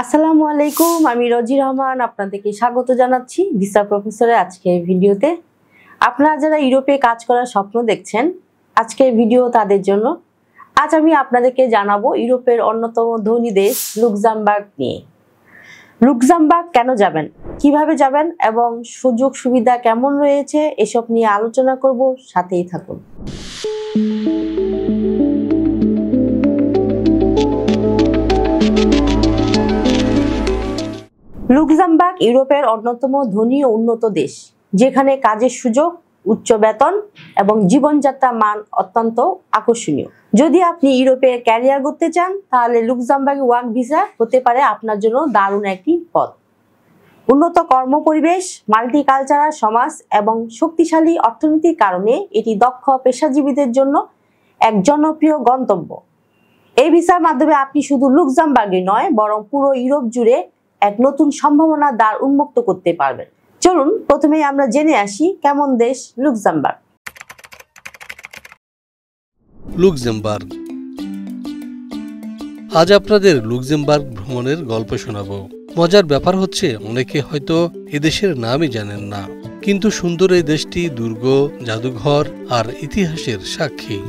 আসসালামু আলাইকুম, আমি রজি রহমান আপনাদেরকে স্বাগত জানাচ্ছি ভিসা প্রফেসরের আজকের ভিডিওতে। আপনারা যারা ইউরোপে কাজ করার স্বপ্ন দেখছেন, আজকের ভিডিও তাদের জন্য। আজ আমি আপনাদেরকে জানাবো ইউরোপের অন্যতম ধনী দেশ লুক্সেমবার্গ নিয়ে। লুক্সেমবার্গ কেন যাবেন, কিভাবে যাবেন এবং সুযোগ সুবিধা কেমন রয়েছে এসব নিয়ে আলোচনা করব, সাথেই থাকুন। লুক্সেমবার্গ ইউরোপের অন্যতম ধনী ও উন্নত দেশ, যেখানে কাজের সুযোগ, উচ্চ বেতন এবং জীবনযাত্রার মান অত্যন্ত আকর্ষণীয়। যদি আপনি ইউরোপে ক্যারিয়ার করতে চান, তাহলে লুক্সেমবার্গ ওয়ার্ক ভিসা হতে পারে আপনার জন্য দারুণ একটি পথ। উন্নত কর্মপরিবেশ, মাল্টিকালচারাল সমাজ এবং শক্তিশালী অর্থনীতির কারণে এটি দক্ষ পেশাজীবীদের জন্য এক জনপ্রিয় গন্তব্য। এই ভিসার মাধ্যমে আপনি শুধু লুক্সেমবার্গে নয়, বরং পুরো ইউরোপ জুড়ে এক নতুন সম্ভাবনার দ্বার উন্মুক্ত করতে পারবেন। চলুন প্রথমে আমরা জেনে আসি কেমন দেশ লুক্সেমবার্গ। লুক্সেমবার্গ। আজ আপনাদের লুক্সেমবার্গ ভ্রমণের গল্প শোনাবো। মজার ব্যাপার হচ্ছে, অনেকে হয়তো এদেশের নামই জানেন না, কিন্তু সুন্দর এই দেশটি দুর্গ, জাদুঘর আর ইতিহাসের সাক্ষী।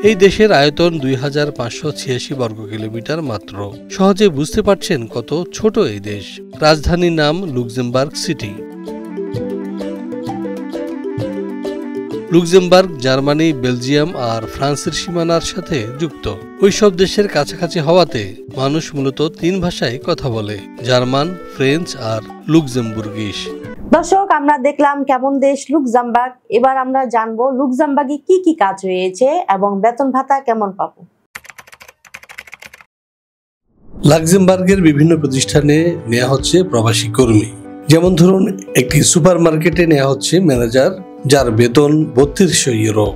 এই দেশের আয়তন 2586 বর্গ কিলোমিটার মাত্র। সহজে বুঝতে পারছেন কত ছোট এই দেশ। রাজধানীর নাম Luxembourg city. Luxembourg Germany, Belgium আর ফ্রান্সের সীমানার সাথে যুক্ত। ওইসব দেশের কাছাকাছি হওয়াতে মানুষ মূলত 3 ভাষায় কথা বলে: জার্মান, ফ্রেঞ্চ আর লুক্সেমবুর্গিশ। দর্শক, আমরা দেখলাম কেমন দেশ লুক্সেমবার্গ। এবার আমরা জানবো লুক্সেমবার্গে কি কি কাজ রয়েছে এবং বেতন ভাতা কেমন পাবো। লুক্সেমবার্গের বিভিন্ন প্রতিষ্ঠানে নেওয়া হচ্ছে প্রবাসী কর্মী। যেমন ধরুন, একটি সুপার মার্কেটে নেওয়া হচ্ছে ম্যানেজার, যার বেতন 3200 euro,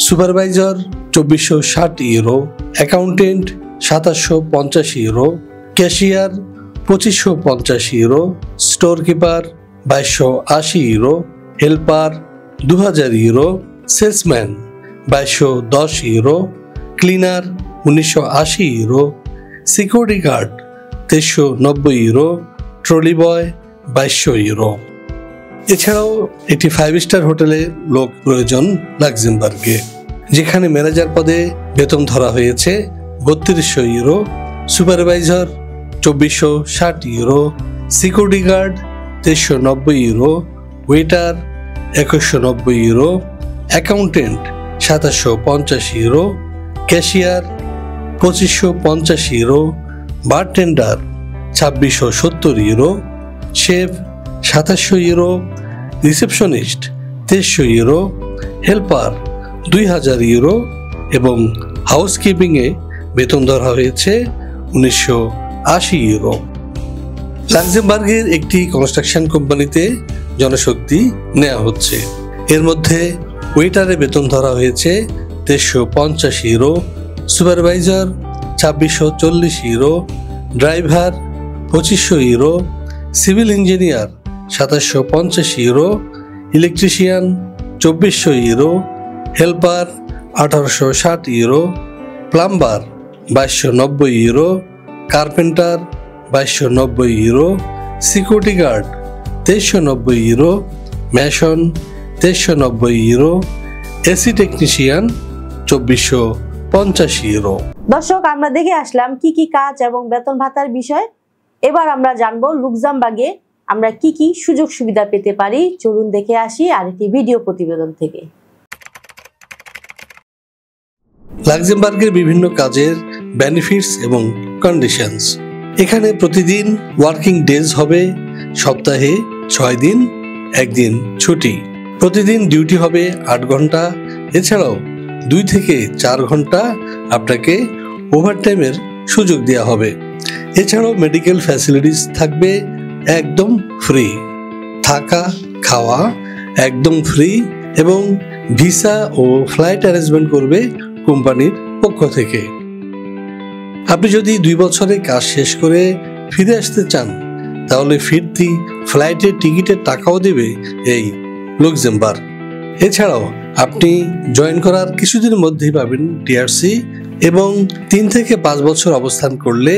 supervisor 2460 euro, accountant 2750 euro, cashier 2550 euro, store keeper 2280 euro, helper 2000 euro, salesman 2210 euro, cleaner 1980 euro, security guard 2390 euro, trolley boy 2200 euro. এছাড়াও একটি 5 স্টার হোটেলে লোক প্রয়োজন লুক্সেমবার্গে, যেখানে ম্যানেজার পদে বেতন ধরা হয়েছে 3200 euro, supervisor 2460 euro, security guard 2390 euro, waiter 2190 euro, accountant 2750 euro, cashier 2550 euro, bartender 2670 euro, chef 2700 euro, receptionist 2300 euro, helper 2000 euro এবং হাউসকিপিংয়ে বেতন ধরা হয়েছে 1980 ইউরো। লুক্সেমবার্গের একটি কনস্ট্রাকশন কোম্পানিতে জনশক্তি নেওয়া হচ্ছে। এর মধ্যে ওয়েটারে বেতন ধরা হয়েছে 2350 euro, supervisor 2640 euro, driver 2500 euro, civil engineer 2750 euro, electrician 2400 euro, helper 1860 euro, plumber 2290 euro, carpenter 2290 euro, security guard 2390 euro, mason 2390 euro, AC technician 2450 euro. দর্শক, আমরা দেখে আসলাম কি কি কাজ এবং বেতন ভাতার বিষয়। এবার আমরা জানবো লুক্সেমবার্গে আমরা কি কি সুযোগ সুবিধা পেতে পারি। চলুন দেখে আসি আরেকটি ভিডিও প্রতিবেদন থেকে। লুক্সেমবার্গের বিভিন্ন কাজের বেনিফিটস এবং কন্ডিশনস। এখানে প্রতিদিন ওয়ার্কিং ডেজ হবে, সপ্তাহে 6 দিন, 1 দিন ছুটি। প্রতিদিন ডিউটি হবে 8 ঘন্টা। এছাড়াও 2 থেকে 4 ঘন্টা আপনাকে ওভারটাইমের সুযোগ দেওয়া হবে। এছাড়াও মেডিকেল ফ্যাসিলিটিস থাকবে একদম ফ্রি, থাকা খাওয়া একদম ফ্রি এবং ভিসা ও ফ্লাইট অ্যারেঞ্জমেন্ট করবে কোম্পানির পক্ষ থেকে। আপনি যদি 2 বছরে কাজ শেষ করে ফিরে আসতে চান, তাহলে ফিরতি ফ্লাইটের টিকিটের টাকাও দেবে এই লুক্সেমবার্গ। এছাড়াও আপনি জয়েন করার কিছুদিনের মধ্যেই পাবেন টিআরসি এবং 3 থেকে 5 বছর অবস্থান করলে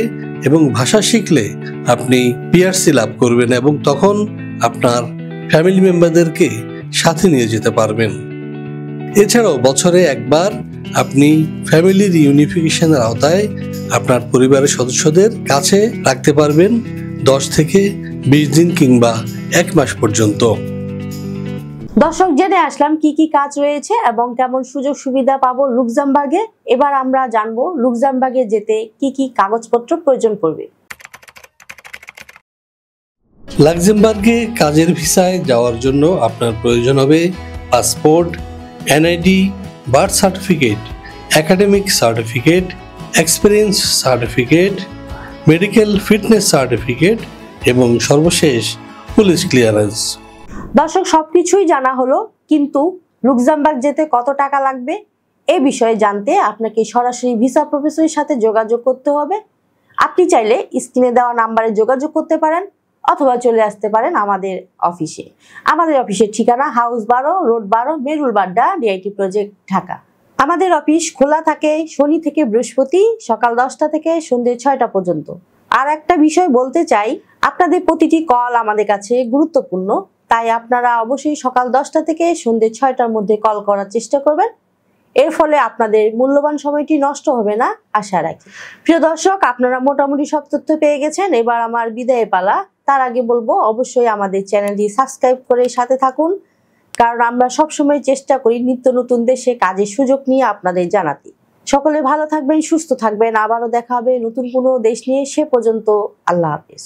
এবং ভাষা শিখলে আপনি পিআরসি লাভ করবেন এবং তখন আপনার ফ্যামিলি মেম্বারদেরকে সাথে নিয়ে যেতে পারবেন। এছাড়াও বছরে একবার আপনি ফ্যামিলি রিইউনিফিকেশনের আওতায় আপনার পরিবারের সদস্যদের কাছে রাখতে পারবেন 10 থেকে 20 দিন কিংবা 1 মাস পর্যন্ত। দর্শক, জেনে আসলাম কি কি কাজ রয়েছে এবং কেমন সুযোগ সুবিধা পাবো লুক্সেমবার্গে। এবার আমরা জানবো লুক্সেমবার্গে যেতে কি কি কাগজপত্র প্রয়োজন পড়বে। লাক্সেমবার্গে কাজের ভিসায় যাওয়ার জন্য আপনার প্রয়োজন হবে passport, NID, birth certificate, academic certificate, experience certificate, medical fitness certificate এবং সর্বশেষ পুলিশ ক্লিয়ারেন্স। দর্শক, সবকিছুই জানা হলো, কিন্তু লুক্সেমবার্গ যেতে কত টাকা লাগবে এ বিষয়ে জানতে আপনাকে সরাসরি ভিসা প্রফেসরের সাথে যোগাযোগ করতে হবে। আপনি চাইলে স্ক্রিনে দেওয়া নাম্বারে যোগাযোগ করতে পারেন অথবা চলে আসতে পারেন আমাদের অফিসে। আমাদের অফিসের ঠিকানা house 12, road 12, Merul Badda, DIT project, Dhaka. আমাদের অফিস খোলা থাকে শনি থেকে বৃহস্পতি সকাল 10টা থেকে সন্ধ্যে 6টা পর্যন্ত। আর একটা বিষয় বলতে চাই, আপনাদের প্রতিটি কল আমাদের কাছে গুরুত্বপূর্ণ, তাই আপনারা অবশ্যই সকাল 10টা থেকে সন্ধ্যে 6টার মধ্যে কল করার চেষ্টা করবেন। এর ফলে আপনাদের মূল্যবান সময়টি নষ্ট হবে না আশা রাখি। প্রিয় দর্শক, আপনারা মোটামুটি সব তথ্য পেয়ে গেছেন। এবার আমার বিদায় পালা। তার আগে বলবো অবশ্যই আমাদের চ্যানেলটি সাবস্ক্রাইব করে সাথে থাকুন, কারণ আমরা সবসময় চেষ্টা করি নিত্য নতুন দেশে কাজের সুযোগ নিয়ে আপনাদের জানাতে। সকলে ভালো থাকবেন, সুস্থ থাকবেন। আবারও দেখা হবে নতুন কোনো দেশ নিয়ে। সে পর্যন্ত আল্লাহ হাফেজ।